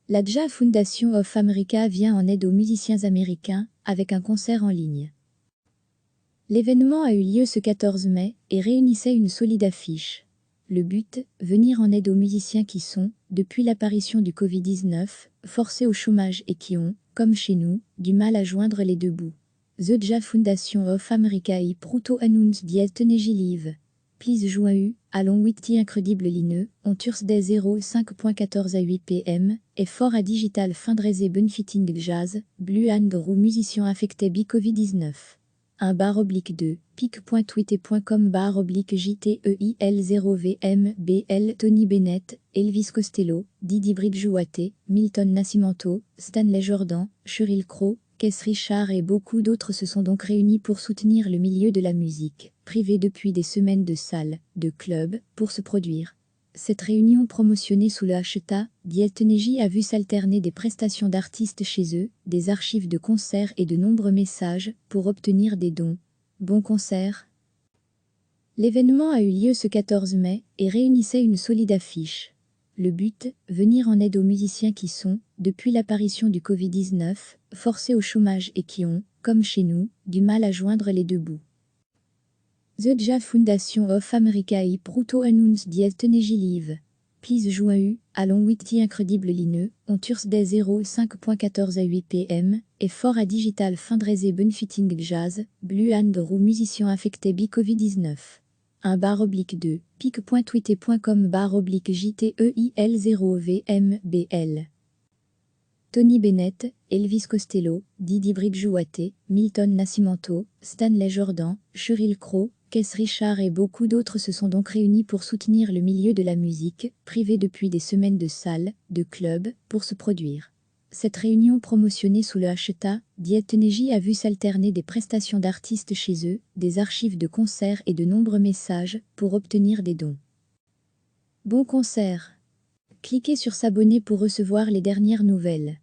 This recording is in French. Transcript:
La JA Foundation of America vient en aide aux musiciens américains avec un concert en ligne. L'événement a eu lieu ce 14 mai et réunissait une solide affiche. Le but, venir en aide aux musiciens qui sont, depuis l'apparition du Covid-19, forcés au chômage et qui ont, comme chez nous, du mal à joindre les deux bouts. The JA Foundation of America y prouto announced the Tennessee Live. Please joyeux, along with the incredible line, on Thursday 05.14 à 8 p.m. et for a digital fundraiser benefiting jazz, blue and roux musiciens affectés by Covid-19. 1/2 pic.twitter.com/JTEIL0VMBL Tony Bennett, Elvis Costello, Didi Bridgewater, Milton Nascimento, Stanley Jordan, Cheryl Crow, Keith Richards et beaucoup d'autres se sont donc réunis pour soutenir le milieu de la musique, privé depuis des semaines de salles, de clubs, pour se produire. Cette réunion promotionnée sous le hashtag Tennessee a vu s'alterner des prestations d'artistes chez eux, des archives de concerts et de nombreux messages pour obtenir des dons. Bon concert. L'événement a eu lieu ce 14 mai et réunissait une solide affiche. Le but, venir en aide aux musiciens qui sont, depuis l'apparition du Covid-19, forcés au chômage et qui ont, comme chez nous, du mal à joindre les deux bouts. The JA Foundation of America y prouto announced the Tennessee Live. Please joyeux, along with the incredible line, on Thursday 05.14 à 8 p.m. et for a digital fundraiser benefiting jazz, blue and roux musiciens affectés by Covid-19. 1/2 pic.twitter.com/JTEIL0VMBL Tony Bennett, Elvis Costello, Didi Bridgewater, Milton Nascimento, Stanley Jordan, Cheryl Crow, Keith Richards et beaucoup d'autres se sont donc réunis pour soutenir le milieu de la musique, privé depuis des semaines de salles, de clubs, pour se produire. Cette réunion promotionnée sous le hashtag Tennessee a vu s'alterner des prestations d'artistes chez eux, des archives de concerts et de nombreux messages pour obtenir des dons. Bon concert. Cliquez sur s'abonner pour recevoir les dernières nouvelles.